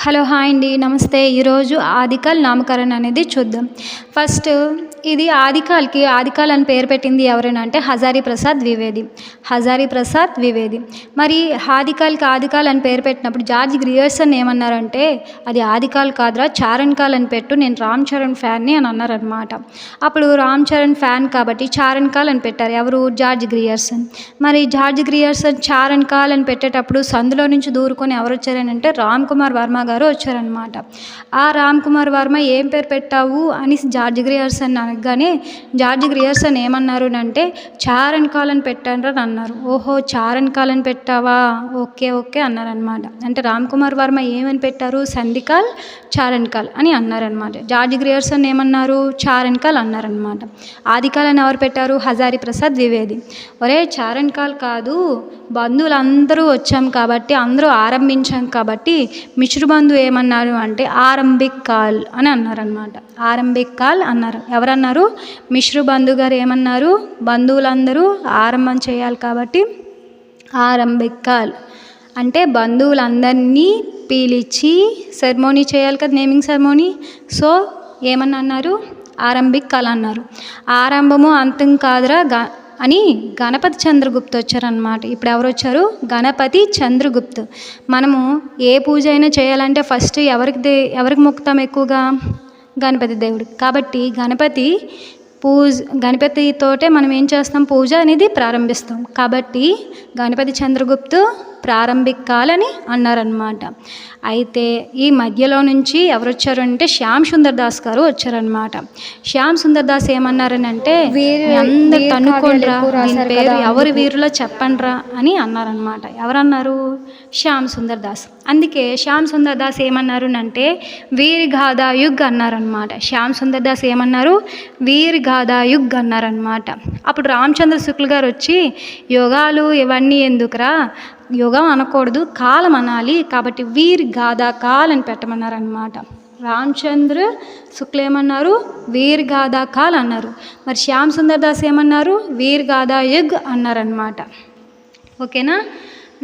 Hello hi అండి, నమస్తే. ఈరోజు ఆదికాల్ నామకరణం అనేది చూద్దాం. ఫస్ట్ ఇది ఆదికాల్ అని పేరు పెట్టింది ఎవరైనా అంటే హజారీ ప్రసాద్ ద్వివేది. మరి ఆదికాల్ అని పేరు పెట్టినప్పుడు జార్జ్ గ్రియర్సన్ ఏమన్నారంటే అది ఆదికాల్ కాదురా, చారణ్ కాల్ అని పెట్టు, నేను రామ్ చరణ్ ఫ్యాన్ని అని అన్నారనమాట. అప్పుడు రామ్ చరణ్ ఫ్యాన్ కాబట్టి చారణ్ కాల్ అని పెట్టారు. ఎవరు? George Grierson. మరి జార్జ్ గ్రియర్సన్ చారణ్ కాల్ అని పెట్టేటప్పుడు సందులో నుంచి దూరుకొని ఎవరు వచ్చారనంటే రామ్ కుమార్ వర్మ గారు వచ్చారనమాట. ఆ రామ్ కుమార్ వర్మ ఏం పేరు పెట్టావు అని జార్జ్ గ్రియర్సన్ అనగానే జార్జ్ గ్రియర్సన్ ఏమన్నారు అంటే చారణ్ కాల్ అని పెట్టాను అని అన్నారు. ఓహో, చారణ్ కాల్ అని పెట్టావా, ఓకే ఓకే అన్నారనమాట. అంటే రామ్ కుమార్ వర్మ ఏమని పెట్టారు? సంధికాల్ చారణ్ కాల్ అని అన్నారనమాట. జార్జ్ గ్రియర్సన్ ఏమన్నారు? చారణ్ కాల్ అన్నారనమాట. ఆదికాల్ అని ఎవరు పెట్టారు? హజారీ ప్రసాద్ ద్వివేది. ఒరే, చారణ్ కాల్ కాదు, బంధువులందరూ వచ్చాం కాబట్టి అందరూ ఆరంభించాం కాబట్టి మిశ్రుబంధు ఏమన్నారు అంటే ఆరంభిక్ కాల్ అని అన్నారనమాట. ఆరంభిక్ కాల్ అన్నారు. ఎవరన్నారు? మిశ్రుబంధు గారు ఏమన్నారు? బంధువులందరూ ఆరంభం చేయాలి కాబట్టి ఆరంభిక్ కాల్ అంటే బంధువులందరినీ పిలిచి సెరమోనీ చేయాలి కదా, నేమింగ్ సెరమోనీ. సో ఏమని అన్నారు? ఆరంభిక్ కాల్ అన్నారు. ఆరంభము అంతం కాదురా అని గణపతి చంద్రగుప్తు వచ్చారనమాట. ఇప్పుడు ఎవరు వచ్చారు? గణపతి చంద్రగుప్తు. మనము ఏ పూజ అయినా చేయాలంటే ఫస్ట్ ఎవరికి మొక్కుతాం ఎక్కువగా? గణపతి దేవుడికి. కాబట్టి గణపతితోటే మనం ఏం చేస్తాం? పూజ అనేది ప్రారంభిస్తాం. కాబట్టి గణపతి చంద్రగుప్తు ప్రారంభిక్ కాల్ అని అన్నారనమాట. అయితే ఈ మధ్యలో నుంచి ఎవరు వచ్చారు అంటే శ్యామ్ సుందర్ దాస్ గారు వచ్చారనమాట. శ్యామ్ సుందర్ దాస్ ఏమన్నారని అంటే అందరు తన్నుకోండ్రా, దీని పేరు ఎవరి వీరులో చెప్పండ్రా అని అన్నారనమాట. ఎవరన్నారు? శ్యామ్ సుందర్ దాస్. అందుకే శ్యామ్ సుందర్ దాస్ ఏమన్నారు అంటే వీరగాథా యుగ్ అన్నారనమాట. శ్యామ్ సుందర్ దాస్ ఏమన్నారు? వీరగాథా యుగ్ అన్నారనమాట. అప్పుడు రామచంద్ర శుక్ల గారు వచ్చి యోగాలు ఇవన్నీ ఎందుకురా, యుగం అనకూడదు, కాలం అనాలి, కాబట్టి వీరగాథా కాల్ అని పెట్టమన్నారనమాట. రామచంద్ర శుక్ల ఏమన్నారు? వీరగాథా కాల్ అన్నారు. మరి శ్యామ్ సుందర్ దాస్ ఏమన్నారు? వీరగాథా యుగ్ అన్నారనమాట. ఓకేనా?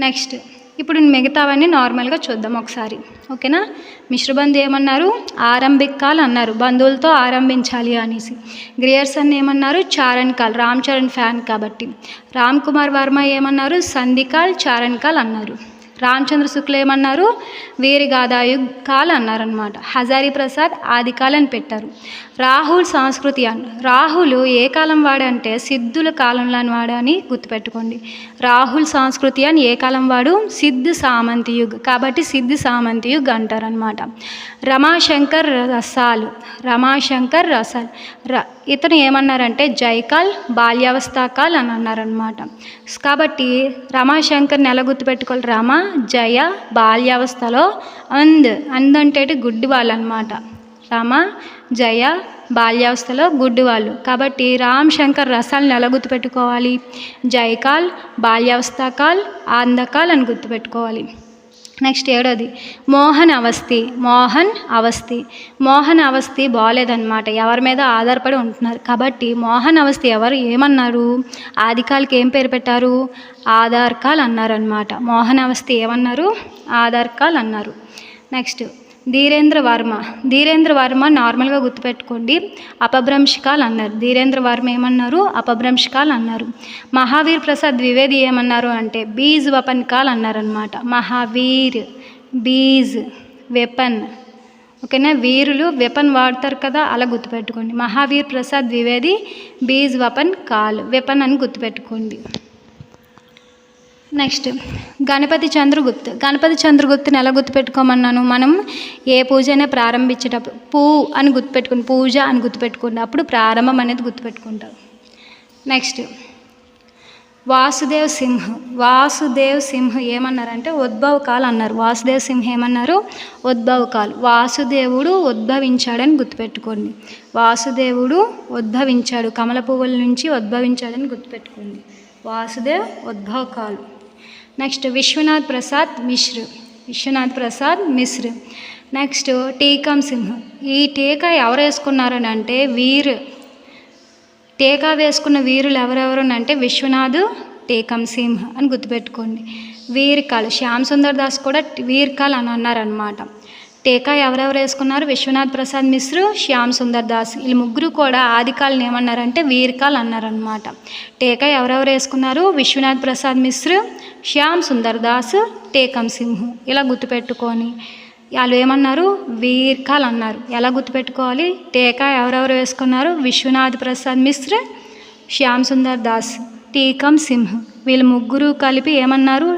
నెక్స్ట్ ఇప్పుడు మిగతావన్నీ నార్మల్గా చూద్దాం ఒకసారి. ఓకేనా? మిశ్రబంధు ఏమన్నారు? ఆరంభిక్ కాల్ అన్నారు, బంధువులతో ఆరంభించాలి అనేసి. గ్రియర్సన్ ఏమన్నారు? చారణ్ కాల్, రామ్ చరణ్ ఫ్యాన్ కాబట్టి. రామ్ కుమార్ వర్మ ఏమన్నారు? సంధికాల్ చారణ్ కాల్ అన్నారు. రామచంద్ర శుక్ల ఏమన్నారు? వీరగాథా యుగ్ కాల్ అన్నారనమాట. హజారీ ప్రసాద్ ఆదికాల్ అని పెట్టారు. రాహుల్ సంస్కృతి రాహుల్ ఏ కాలం వాడంటే సిద్ధుల కాలంలో వాడు అని గుర్తుపెట్టుకోండి. రాహుల్ సంస్కృతి అని ఏ కాలం వాడు? సిద్ధ సామంతి యుగ్, కాబట్టి సిద్ధ సామంతి యుగ్ అంటారనమాట. రమాశంకర్ రసాల్ ఇతను ఏమన్నారంటే జైకాల్ బాల్యావస్థ కాల్ అని అన్నారనమాట. కాబట్టి రమాశంకర్ని ఎలా గుర్తుపెట్టుకోవాలి? రమ జయ బాల్యావస్థలో అంటే గుడ్డి వాళ్ళు అనమాట. రమ జయ బాల్యావస్థలో గుడ్డి వాళ్ళు. కాబట్టి రామ్ శంకర్ రసాలను ఎలా గుర్తుపెట్టుకోవాలి? జైకాల్ బాల్యావస్థ కాల్ ఆంధకాల్ అని గుర్తుపెట్టుకోవాలి. నెక్స్ట్ ఏడోది మోహన్ అవస్థి బాగోలేదన్నమాట, ఎవరి మీద ఆధారపడి ఉంటున్నారు. కాబట్టి మోహన్ అవస్థి ఏమన్నారు? ఆదికాల్కి ఏం పేరు పెట్టారు? ఆధార్ కాల్ అన్నారనమాట. మోహన్ అవస్థి ఏమన్నారు? ఆధార్ కాల్ అన్నారు. నెక్స్ట్ ధీరేంద్ర వర్మ నార్మల్గా గుర్తుపెట్టుకోండి, అపభ్రంశకాల్ అన్నారు. ధీరేంద్ర వర్మ ఏమన్నారు? అపభ్రంశకాల్ అన్నారు. మహావీర్ ప్రసాద్ ద్వివేది ఏమన్నారు అంటే బీజ్ వెపన్ కాల్ అన్నారనమాట. మహావీర్ బీజ్ వెపన్. ఓకేనా? వీరులు వెపన్ వాడతారు కదా, అలా గుర్తుపెట్టుకోండి. మహావీర్ ప్రసాద్ ద్వివేది బీజ్ వెపన్ కాల్, వెపన్ అని గుర్తుపెట్టుకోండి. నెక్స్ట్ గణపతి చంద్రగుప్తుని ఎలా గుర్తుపెట్టుకోమన్నాను? మనం ఏ పూజ అయినా ప్రారంభించేటప్పుడు పూజ అని గుర్తుపెట్టుకోండి, అప్పుడు ప్రారంభం అనేది గుర్తుపెట్టుకుంటారు. నెక్స్ట్ వాసుదేవ్ సింహ్ ఏమన్నారంటే ఉద్భవ్ కాల్ అన్నారు. వాసుదేవ్ సింహ్ ఏమన్నారు? ఉద్భవ్ కాల్. వాసుదేవుడు ఉద్భవించాడని గుర్తుపెట్టుకోండి. వాసుదేవుడు ఉద్భవించాడు, కమల పువ్వుల నుంచి ఉద్భవించాడని గుర్తుపెట్టుకోండి. వాసుదేవ్ ఉద్భవ్ కాల్. నెక్స్ట్ విశ్వనాథ్ ప్రసాద్ మిశ్ర. నెక్స్ట్ టీకం సింహ్. ఈ టీకా ఎవరు వేసుకున్నారని అంటే టీకా వేసుకున్న వీరులు ఎవరెవరనంటే విశ్వనాథ్ టీకం సింహ్ అని గుర్తుపెట్టుకోండి. వీర్కాల్ శ్యామ్ సుందర్ దాస్ కూడా వీర్కాల్ అని అన్నారనమాట. టీకా ఎవరెవరు వేసుకున్నారు? విశ్వనాథ్ ప్రసాద్ మిశ్రు, శ్యామ్ సుందర్ దాస్. వీళ్ళు ముగ్గురు కూడా ఆదికాలను ఏమన్నారంటే వీరకాలు అన్నారనమాట. టీకా ఎవరెవరు వేసుకున్నారు? విశ్వనాథ్ ప్రసాద్ మిశ్రు, శ్యామ్ సుందర్ దాస్, టేకం సింహ్. ఇలా గుర్తుపెట్టుకొని వాళ్ళు ఏమన్నారు? వీరకాలు అన్నారు. ఎలా గుర్తుపెట్టుకోవాలి? టీకా ఎవరెవరు వేసుకున్నారు? విశ్వనాథ్ ప్రసాద్ మిశ్ర, శ్యామ్ సుందర్ దాస్, టీకం సింహ్. వీళ్ళు ముగ్గురు కలిపి ఏమన్నారు?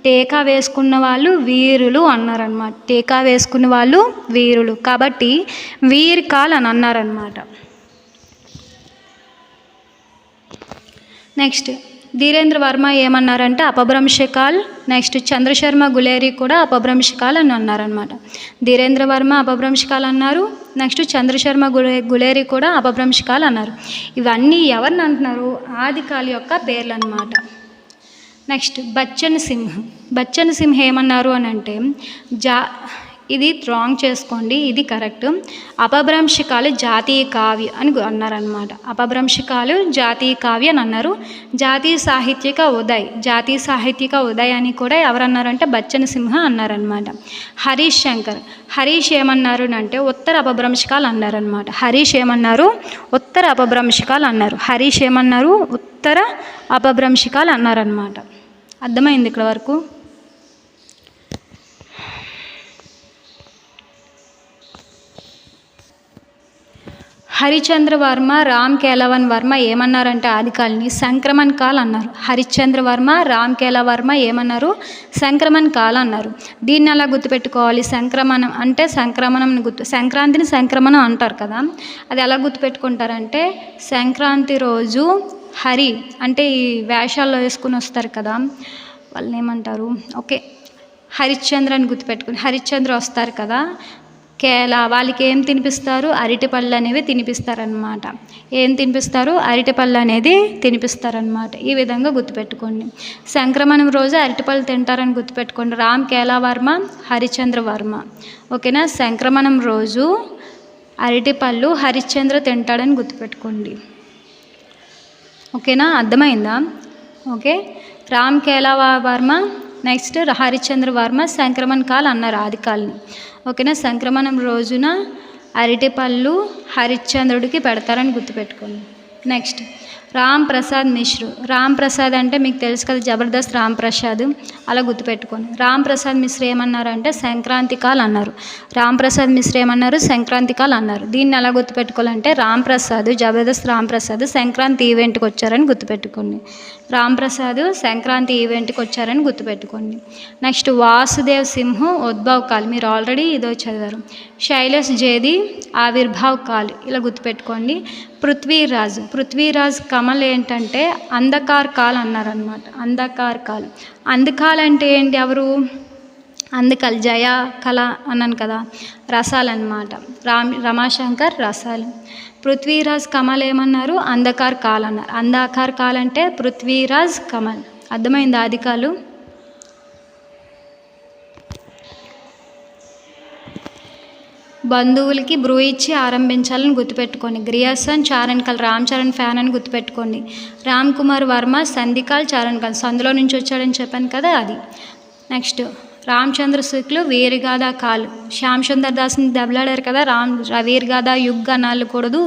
టీకా వేసుకున్న వాళ్ళు వీరులు అన్నారనమాట. టీకా వేసుకున్న వాళ్ళు వీరులు కాబట్టి వీరకాల్ అని అన్నారనమాట. నెక్స్ట్ ధీరేంద్ర వర్మ ఏమన్నారంటే అపభ్రంశకాల్. నెక్స్ట్ చంద్రశర్మ గులేరి కూడా అపభ్రంశకాల్ అని అన్నారనమాట. ధీరేంద్ర వర్మ అపభ్రంశకాల్ అన్నారు. నెక్స్ట్ చంద్రశర్మ గులేరి కూడా అపభ్రంశకాల్ అన్నారు. ఇవన్నీ ఎవరిని అంటున్నారు? ఆదికాల్ యొక్క పేర్లు అన్నమాట. నెక్స్ట్ బచ్చన్ సింహ్. బచ్చన్ సింహ్ ఏమన్నారు అని అంటే ఇది రాంగ్ చేసుకోండి, ఇది కరెక్ట్. అపభ్రంశకాలు జాతీయ కావ్య అని అన్నారనమాట. అపభ్రంశకాలు జాతీయ కావ్య అని అన్నారు. జాతీయ సాహిత్యక ఉదయ్ అని కూడా ఎవరన్నారంటే బచ్చన్ సింహ అన్నారనమాట. హరీష్ శంకర్. హరీష్ ఏమన్నారు అంటే ఉత్తర అపభ్రంశకాలు అన్నారనమాట. హరీష్ ఏమన్నారు? ఉత్తర అపభ్రంశకాలు అన్నారు. హరీష్ ఏమన్నారు? ఉత్తర అపభ్రంశకాలు అన్నారనమాట. అర్థమైంది ఇక్కడ వరకు? హరిచంద్ర వర్మ, రామ్ కేలవన్ వర్మ ఏమన్నారంటే ఆదికాల్ని సంక్రమణ కాల్ అన్నారు. హరిశ్చంద్ర వర్మ, రామ్ కేల వర్మ ఏమన్నారు? సంక్రమణ కాల్ అన్నారు. దీన్ని అలా గుర్తుపెట్టుకోవాలి. సంక్రమణం అంటే సంక్రాంతిని సంక్రమణం అంటారు కదా, అది ఎలా గుర్తుపెట్టుకుంటారంటే సంక్రాంతి రోజు హరి అంటే ఈ వేషాల్లో వేసుకుని వస్తారు కదా, వాళ్ళని ఏమంటారు? ఓకే, హరిశ్చంద్ర అని గుర్తుపెట్టుకుని హరిశ్చంద్ర వస్తారు కదా, కేల వాళ్ళకి ఏం తినిపిస్తారు? అరటిపళ్ళు అనేవి తినిపిస్తారనమాట. ఏం తినిపిస్తారు? అరటిపళ్ళు అనేది తినిపిస్తారనమాట. ఈ విధంగా గుర్తుపెట్టుకోండి. సంక్రమణం రోజు అరటిపళ్ళు తింటారని గుర్తుపెట్టుకోండి. రామ్ కేల వర్మ, హరిశ్చంద్ర వర్మ. ఓకేనా? సంక్రమణం రోజు అరటిపళ్ళు హరిశ్చంద్ర తింటాడని గుర్తుపెట్టుకోండి. ఓకేనా? అర్థమైందా? ఓకే. రామ్ కేల వర్మ నెక్స్ట్ హరిశ్చంద్ర వర్మ సంక్రమణ కాల్ అన్నారు ఆదికాల్ని. ఓకేనా? సంక్రమణం రోజున అరటిపళ్ళు హరిశ్చంద్రుడికి పెడతారని గుర్తుపెట్టుకోండి. నెక్స్ట్ రామ్ ప్రసాద్ మిశ్రు. రామ్ ప్రసాద్ అంటే మీకు తెలుసు కదా, జబర్దస్త్ రామ్ ప్రసాద్, అలా గుర్తుపెట్టుకోండి. రామ్ ప్రసాద్ మిశ్ర ఏమన్నారంటే సంక్రాంతి కాల్ అన్నారు. రామ్ ప్రసాద్ మిశ్ర ఏమన్నారు? సంక్రాంతి కాల్ అన్నారు. దీన్ని ఎలా గుర్తుపెట్టుకోవాలంటే రామ్ ప్రసాద్, జబర్దస్త్ రామ్ ప్రసాద్ సంక్రాంతి ఈవెంట్కి వచ్చారని గుర్తుపెట్టుకోండి. రామ్ ప్రసాద్ సంక్రాంతి ఈవెంట్కి వచ్చారని గుర్తుపెట్టుకోండి. నెక్స్ట్ వాసుదేవ్ సింహ్ ఉద్భవ్ కాల్, మీరు ఆల్రెడీ ఇదో చదివారు. శైలేష్ జేది ఆవిర్భావ్ కాల్, ఇలా గుర్తుపెట్టుకోండి. పృథ్వీరాజ్ కమల్ ఏంటంటే అంధకార్ కాల్ అన్నారనమాట. అంధకార్ కాల్. అంధకాల్ అంటే ఏంటి? ఎవరు? అందుకల్ జయ కళ అన్నాను కదా, రసాలన్నమాట. రమాశంకర్ రసాలు. పృథ్వీరాజ్ కమల్ ఏమన్నారు? అంధకార్ కాల్ అన్నారు. అంధకార్ కాల్ అంటే పృథ్వీరాజ్ కమల్. అర్థమైంది ఆదికాలు? బంధువులకి బ్రూ ఇచ్చి ఆరంభించాలని గుర్తుపెట్టుకోండి. గ్రియాసన్ చారణ్ కాల్, రామ్ చరణ్ ఫ్యాన్ అని గుర్తుపెట్టుకోండి. రామ్ కుమార్ వర్మ సంధికాల్ చారణ్ కాల్, సందులో నుంచి వచ్చాడని చెప్పాను కదా, అది. నెక్స్ట్ రామచంద్ర శుక్లు వీరగాథ కాల్. శ్యామ్ సుందర్ దాస్ని దెబ్బలాడారు కదా, వీరగాథ యుగ్ అనకూడదు,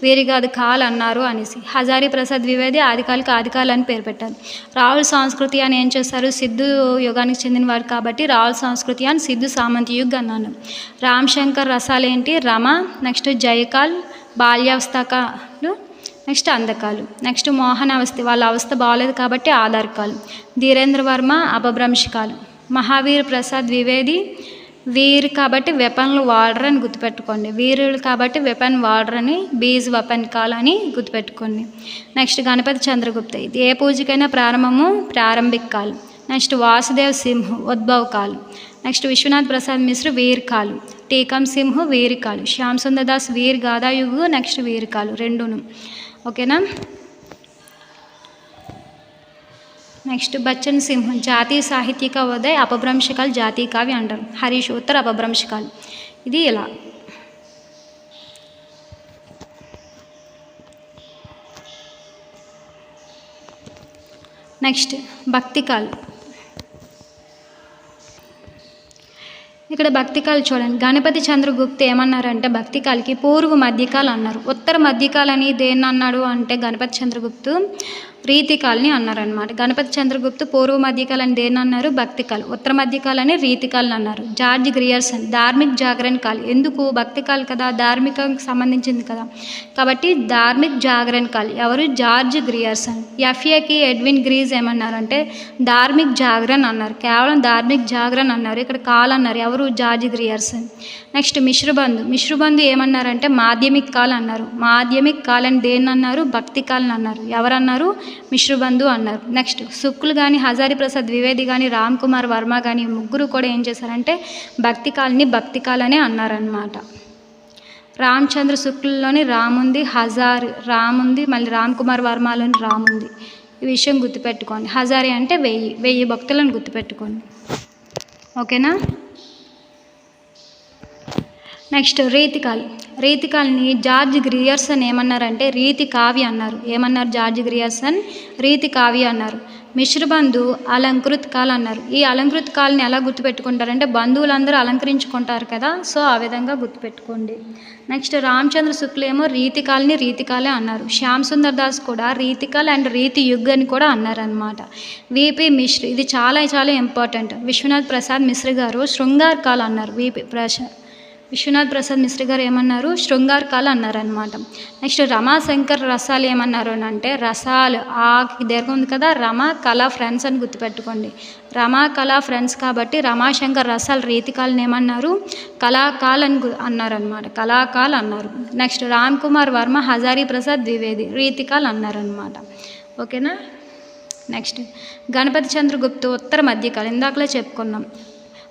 వీరగాథ కాల్ అన్నారు అనేసి. హజారీ ప్రసాద్ ద్వివేది ఆదికాల్కి ఆదికాల్ అని పేరు పెట్టారు. రాహుల్ సంస్కృతి అని ఏం చేస్తారు? సిద్ధు యుగానికి చెందినవాడు కాబట్టి రాహుల్ సంస్కృతి అని సిద్ధు సామంత యుగ్ అన్నాను. రామ్ శంకర్ రసాలు ఏంటి? రమ. నెక్స్ట్ జయకాల్ బాల్యావస్థకాలు. నెక్స్ట్ అంధకాలు. నెక్స్ట్ మోహన్ అవస్థ, వాళ్ళ అవస్థ బాగోలేదు కాబట్టి ఆధార్ కాల్. ధీరేంద్ర వర్మ అపభ్రంశకాలు. మహావీర్ ప్రసాద్ ద్వివేది వీరు కాబట్టి వెపన్లు వాడరని గుర్తుపెట్టుకోండి. వీరులు కాబట్టి వెపన్ వాడరని బీజ్ వెపన్ కాల్ అని గుర్తుపెట్టుకోండి. నెక్స్ట్ గణపతి చంద్రగుప్త, ఇది ఏ పూజకైనా ప్రారంభము ప్రారంభిక call. Next Vasudev Singh Udbhav call. Next Vishwanath Prasad మిశ్ర వీర్ కాల్. టీకం సింహ్ వీర్ కాల్. శ్యామ్ సుందర్ దాస్ వీర్ గాథాయుగ్ నెక్స్ట్ వీర్ కాల్ రెండును. ఓకేనా? నెక్స్ట్ బచ్చన్ సింహ్ జాతీయ సాహిత్యక ఉదయ్ అపభ్రంశకాలు జాతీయ కావ్య అంటారు. హరీష్ ఉత్తర అపభ్రంశకాలు. ఇది ఇలా. నెక్స్ట్ భక్తికాల్. ఇక్కడ భక్తికాలు చూడండి. గణపతి చంద్రగుప్త ఏమన్నారంటే భక్తికాలకి పూర్వ మధ్యకాలు అన్నారు. ఉత్తర మధ్యకాలని దేన్ని అన్నాడు అంటే గణపతి చంద్రగుప్తు రీతికాలని అన్నారనమాట. గణపతి చంద్రగుప్తు పూర్వ మధ్యకాలని దేన్ని అన్నారు? భక్తికాలు. ఉత్తర మధ్యకాలని రీతికాలని అన్నారు. George Grierson Dharmik Jagaran call. ఎందుకు? భక్తికాలు కదా, ధార్మికంకి సంబంధించింది కదా, కాబట్టి ధార్మిక్ జాగరణ కాల్. ఎవరు? George Grierson. ఎఫ్ఏకి ఎడ్విన్ గ్రీజ్ ఏమన్నారంటే ధార్మిక్ జాగరణ అన్నారు. కేవలం ధార్మిక్ జాగరణ అన్నారు, ఇక్కడ కాల్ అన్నారు. ఎవరు? George Grierson. నెక్స్ట్ మిశ్రబంధు ఏమన్నారంటే మాధ్యమిక్ కాల్ అన్నారు. మాధ్యమిక్ కాల్ అని దేన్ని అన్నారు? భక్తి కాలని అన్నారు. ఎవరన్నారు? మిశ్రబంధు అన్నారు. నెక్స్ట్ శుక్లు కానీ హజారి ప్రసాద్ ద్వివేది కానీ రామ్ కుమార్ వర్మ కానీ ముగ్గురు కూడా ఏం చేశారంటే భక్తి కాలనే అన్నారనమాట. రామచంద్ర శుక్లలోని రామ్ ఉంది, రామ్ ఉంది, మళ్ళీ రామ్ కుమార్ వర్మలోని రామ్ ఉంది. ఈ విషయం గుర్తుపెట్టుకోండి. హజారి అంటే 1000 భక్తులను గుర్తుపెట్టుకోండి. ఓకేనా? నెక్స్ట్ రీతికాల్ని జార్జ్ గ్రియర్సన్ ఏమన్నారంటే రీతి కావ్య అన్నారు. ఏమన్నారు? జార్జ్ గ్రియర్సన్ రీతి కావ్య అన్నారు. మిశ్రబంధు అలంకృత్ కాల్ అన్నారు. ఈ అలంకృత్ కాల్ని ఎలా గుర్తుపెట్టుకుంటారంటే బంధువులందరూ అలంకరించుకుంటారు కదా, సో ఆ విధంగా గుర్తుపెట్టుకోండి. నెక్స్ట్ రామచంద్ర శుక్ల ఏమో రీతికాలే అన్నారు. శ్యామ్ సుందర్ దాస్ కూడా రీతికాల్ అండ్ రీతి యుగ్ అని కూడా అన్నారనమాట. విపి మిశ్ర ఇది చాలా చాలా ఇంపార్టెంట్. విశ్వనాథ్ ప్రసాద్ మిశ్ర గారు శృంగార్ కాల్ అన్నారు. విశ్వనాథ్ ప్రసాద్ మిశ్ర గారు ఏమన్నారు? శృంగార్ కాల్ అన్నారనమాట. నెక్స్ట్ రమాశంకర్ రసాలు ఏమన్నారు అంటే రసాలు దీర్ఘం ఉంది కదా, రమా కళా ఫ్రెండ్స్ అని గుర్తుపెట్టుకోండి. రమా కళా ఫ్రెండ్స్ కాబట్టి రమాశంకర్ రసాలు రీతికాలని ఏమన్నారు? కళాకాల్ అని అన్నారనమాట. కళాకాల్ అన్నారు. నెక్స్ట్ రామ్ కుమార్ వర్మ హజారీ ప్రసాద్ ద్వివేది రీతికాల్ అన్నారనమాట. ఓకేనా? నెక్స్ట్ గణపతి చంద్రగుప్త ఉత్తర మధ్యకాలు ఇందాకలే చెప్పుకున్నాం.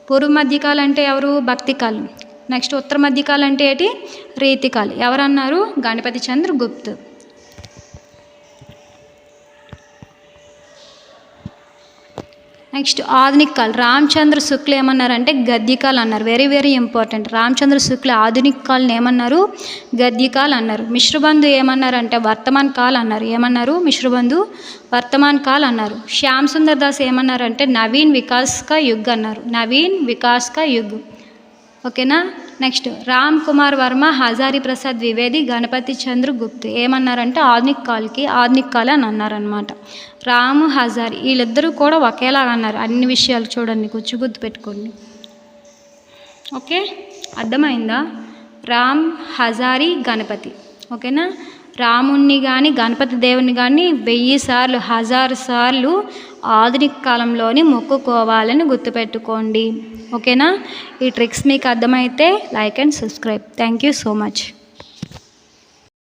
పూర్వ మధ్యకాలు అంటే ఎవరు? భక్తికాలు. నెక్స్ట్ ఉత్తర మధ్యకాలు అంటే ఏంటి? రీతికాలు. ఎవరన్నారు? గణపతి చంద్రగుప్తు. నెక్స్ట్ ఆధునిక కాల్ రామచంద్ర శుక్ల ఏమన్నారంటే గద్యకాల్ అన్నారు. Very very important. Ramachandra Shukla Adhunik కాల్ని ఏమన్నారు? గద్యకాల్ అన్నారు. మిశ్రబంధు ఏమన్నారంటే వర్తమాన్ కాల్ అన్నారు. ఏమన్నారు? మిశ్రబంధు వర్తమాన్ కాల్ అన్నారు. శ్యామ్ సుందర్ దాస్ ఏమన్నారంటే నవీన్ వికాస్ కా యుగ్ అన్నారు. నవీన్ వికాస్ కా యుగ్. ఓకేనా? నెక్స్ట్ రామ్ కుమార్ వర్మ హజారీ ప్రసాద్ ద్వివేది గణపతి చంద్రగుప్త ఏమన్నారంటే ఆధునిక కాల్ అని అన్నారనమాట. రామ్ హజారీ వీళ్ళిద్దరూ కూడా ఒకేలాగా అన్నారు. అన్ని విషయాలు చూడండి, గుర్తు పెట్టుకోండి. ఓకే, అర్థమైందా? రామ్ హజారీ గణపతి. ఓకేనా? రాముణ్ణి కానీ గణపతి దేవుని కానీ 1000 సార్లు 1000 సార్లు ఆధునిక కాలంలోని మొక్కుకోవాలని గుర్తుపెట్టుకోండి. ఓకేనా? ఈ ట్రిక్స్ మీకు అర్థమైతే like and subscribe. Thank you so much.